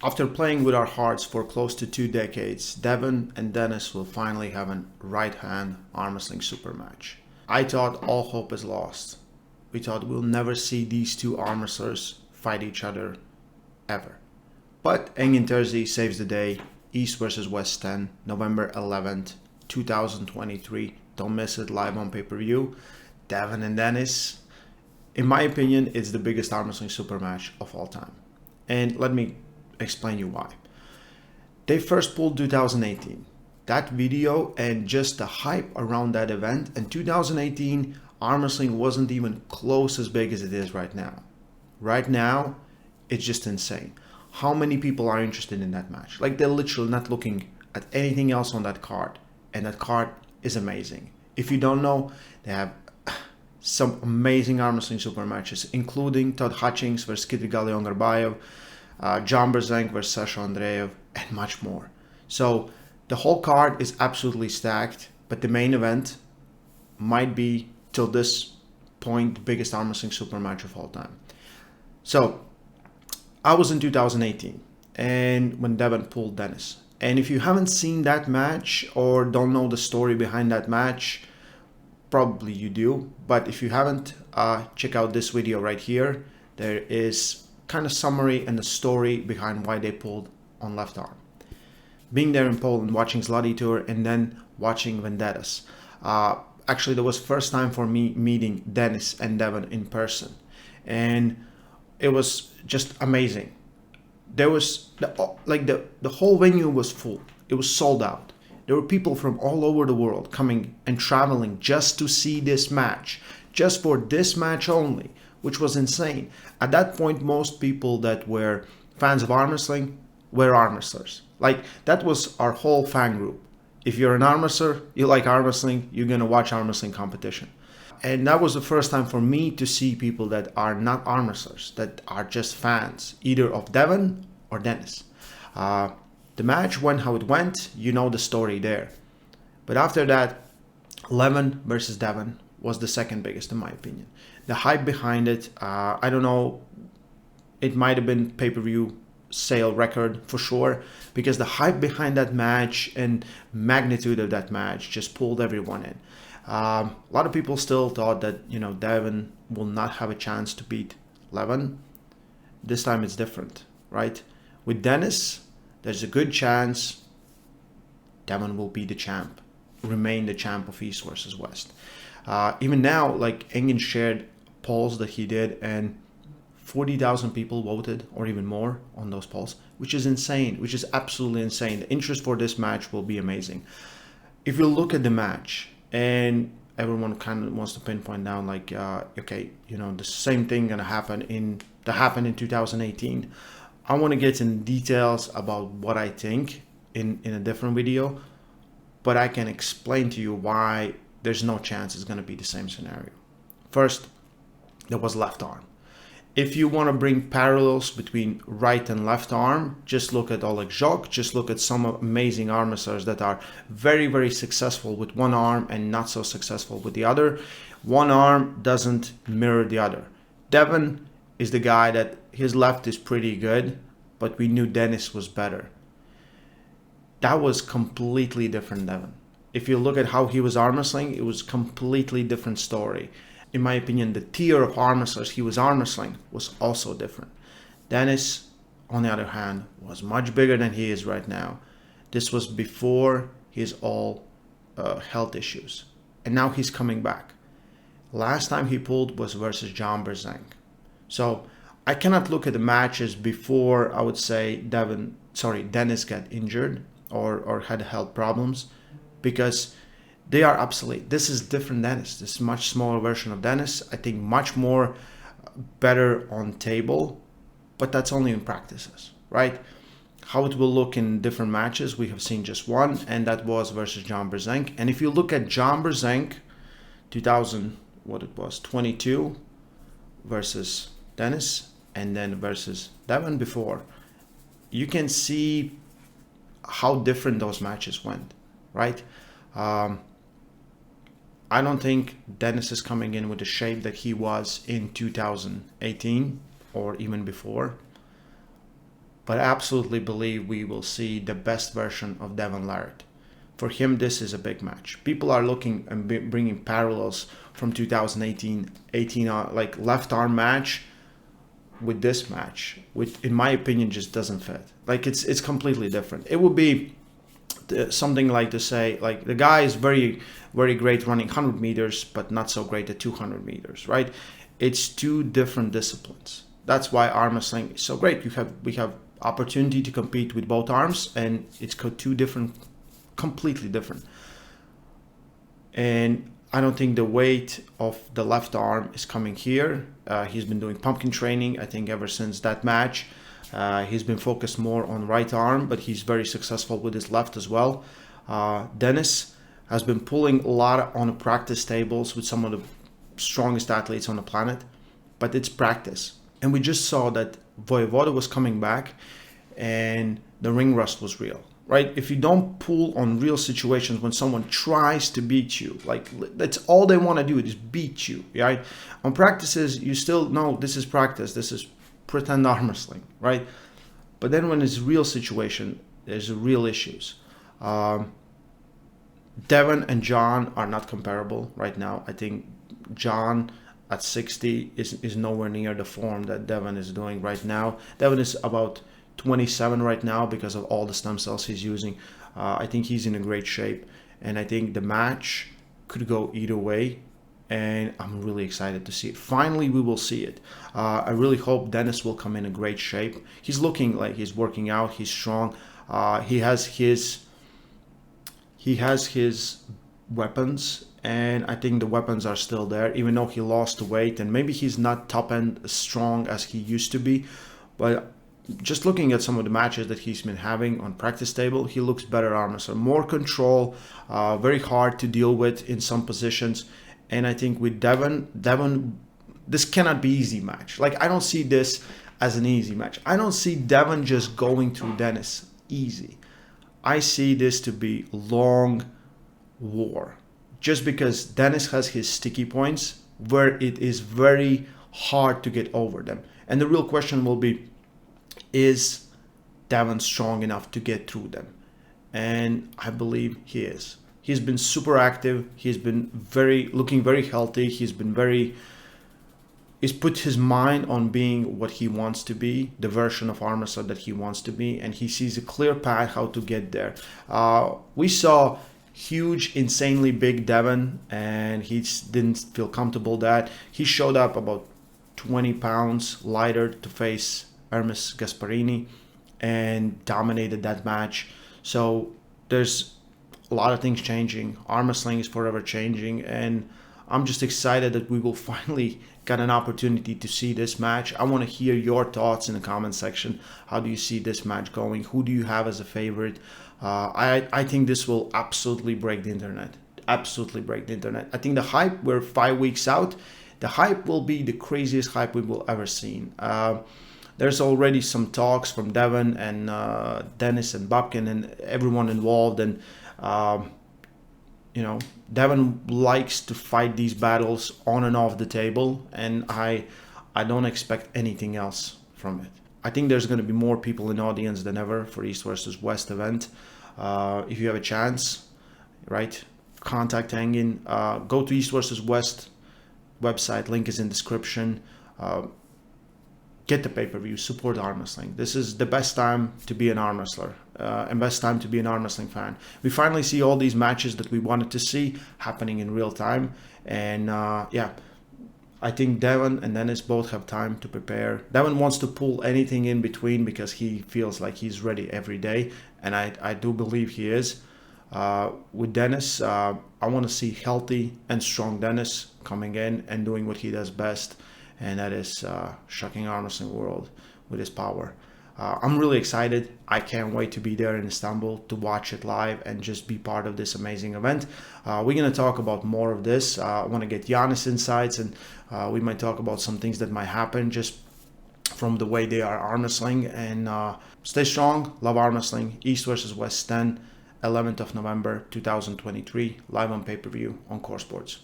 After playing with our hearts for close to 2 decades, Devon and Denis will finally have a right-hand arm wrestling super match. I thought all hope is lost. We thought we'll never see these two arm wrestlers fight each other ever. But Engin Terzi saves the day. East versus West 10, November 11th, 2023. Don't miss it, live on pay-per-view. Devon and Denis. In my opinion, it's the biggest arm wrestling super match of all time. And let me explain you why. They first pulled 2018. That video and just the hype around that event. In 2018, arm wrestling wasn't even close as big as it is right now. Right now, it's just insane. How many people are interested in that match? Like, they're literally not looking at anything else on that card. And that card is amazing. If you don't know, they have some amazing arm wrestling super matches, including Todd Hutchings versus Kidrigali Ongarbayev, John Brzenk versus Sasha Andreev, and much more. So the whole card is absolutely stacked, but the main event might be, till this point, the biggest arm wrestling super match of all time. So I was in 2018, and when Devon pulled Denis. And if you haven't seen that match or don't know the story behind that match, probably you do. But if you haven't, check out this video right here. There is kind of summary and the story behind why they pulled on left arm. Being there in Poland, watching Zloty Tour, and then watching Vendettas. Actually, that was first time for me meeting Denis and Devon in person. And it was just amazing. There was, the whole venue was full. It was sold out. There were people from all over the world coming and traveling just to see this match. Just for this match only, which was insane. At that point, most people that were fans of arm wrestling were arm wrestlers. Like, that was our whole fan group. If you're an arm wrestler, you like arm wrestling, you're going to watch arm wrestling competition. And that was the first time for me to see people that are not arm wrestlers, that are just fans, either of Devon or Denis. The match went how it went, you know the story there. But after that, Levin versus Devon was the second biggest in my opinion. The hype behind it, I don't know, it might have been pay-per-view sale record for sure, because the hype behind that match and magnitude of that match just pulled everyone in. A lot of people still thought that, Devon will not have a chance to beat Levin. This time it's different, right? With Denis, there's a good chance Devon will be the champ, remain the champ of East versus West. Even now, like, Engin shared polls that he did, and 40,000 people voted or even more on those polls, which is insane, which is absolutely insane. The interest for this match will be amazing. If you look at the match, and everyone kind of wants to pinpoint down, like, okay, the same thing gonna happen in 2018. I want to get in details about what I think in a different video, but I can explain to you why there's no chance it's going to be the same scenario. First, there was left arm. If you want to bring parallels between right and left arm, just look at Oleg Zhok, just look at some amazing arm wrestlers that are very, very successful with one arm and not so successful with the other. One arm doesn't mirror the other. Devon is the guy that his left is pretty good, but we knew Denis was better. That was completely different Devon. If you look at how he was arm wrestling, it was completely different story. In my opinion, the tier of arm wrestlers he was arm wrestling was also different. Denis, on the other hand, was much bigger than he is right now. This was before his all health issues. And now he's coming back. Last time he pulled was versus John Brzenk. So I cannot look at the matches before, I would say, Denis got injured or had health problems, because they are obsolete. This is different Denis. This is a much smaller version of Denis. I think much more better on table, but that's only in practices, right? How it will look in different matches, we have seen just one, and that was versus John Brzenk. And if you look at John Brzenk, 22 versus Denis, and then versus Devon before, you can see how different those matches went, right? I don't think Denis is coming in with the shape that he was in 2018 or even before. but I absolutely believe we will see the best version of Devon Larratt. For him, this is a big match. People are looking and bringing parallels from 2018, like left arm match with this match, which in my opinion just doesn't fit. Like it's completely different. It would be something like to say, like, the guy is very, very great running 100 meters, but not so great at 200 meters, right? It's two different disciplines. That's why arm wrestling is so great. We have opportunity to compete with both arms, and it's two different, completely different. And I don't think the weight of the left arm is coming here. He's been doing pumpkin training, I think, ever since that match. He's been focused more on right arm, but he's very successful with his left as well. Dennis has been pulling a lot on the practice tables with some of the strongest athletes on the planet, but it's practice. And we just saw that Voivoda was coming back and the ring rust was real. Right? If you don't pull on real situations when someone tries to beat you, like, that's all they want to do is beat you, right? On practices, you still know this is practice. This is pretend arm wrestling, right? But then when it's real situation, there's real issues. Devon and John are not comparable right now. I think John at 60 is nowhere near the form that Devon is doing right now. Devon is about 27 right now because of all the stem cells he's using. I think he's in a great shape, and I think the match could go either way, and I'm really excited to see it. Finally, we will see it. I really hope Denis will come in great shape. He's looking like he's working out. He's strong. He has his weapons, and I think the weapons are still there, even though he lost the weight, and maybe he's not top end as strong as he used to be. But just looking at some of the matches that he's been having on practice table, he looks better arm wrestler, more control, very hard to deal with in some positions. And I think with Devon, this cannot be easy match. Like, I don't see this as an easy match. I don't see Devon just going through Denis easy. I see this to be long war, just because Denis has his sticky points where it is very hard to get over them. And the real question will be, is Devon strong enough to get through them? And I believe he is. He's been super active. He's been looking very healthy. He's put his mind on being what he wants to be, the version of arm wrestler that he wants to be, and he sees a clear path how to get there. We saw huge, insanely big Devon, and he didn't feel comfortable that. He showed up about 20 pounds lighter to face Hermes Gasparini and dominated that match. So there's a lot of things changing. Arm wrestling is forever changing, and I'm just excited that we will finally get an opportunity to see this match. I want to hear your thoughts in the comment section. How do you see this match going? Who do you have as a favorite? I think this will absolutely break the internet. Absolutely break the internet. I think the hype, we're 5 weeks out. The hype will be the craziest hype we will ever seen. There's already some talks from Devon and Denis and Babkin and everyone involved, and Devon likes to fight these battles on and off the table, and I don't expect anything else from it. I think there's going to be more people in the audience than ever for East versus West event. If you have a chance, right, contact Engin. Go to East versus West website. Link is in description. Get the pay-per-view, support arm wrestling. This is the best time to be an arm wrestler and best time to be an arm wrestling fan. We finally see all these matches that we wanted to see happening in real time. And I think Devon and Denis both have time to prepare. Devon wants to pull anything in between because he feels like he's ready every day. And I do believe he is. With Denis, I want to see healthy and strong Denis coming in and doing what he does best. And that is shocking arm wrestling world with his power. I'm really excited. I can't wait to be there in Istanbul to watch it live and just be part of this amazing event. We're going to talk about more of this. I want to get Giannis insights, and we might talk about some things that might happen just from the way they are arm wrestling. And stay strong. Love arm wrestling. East versus West 10, 11th of November 2023, live on pay-per-view on Core Sports.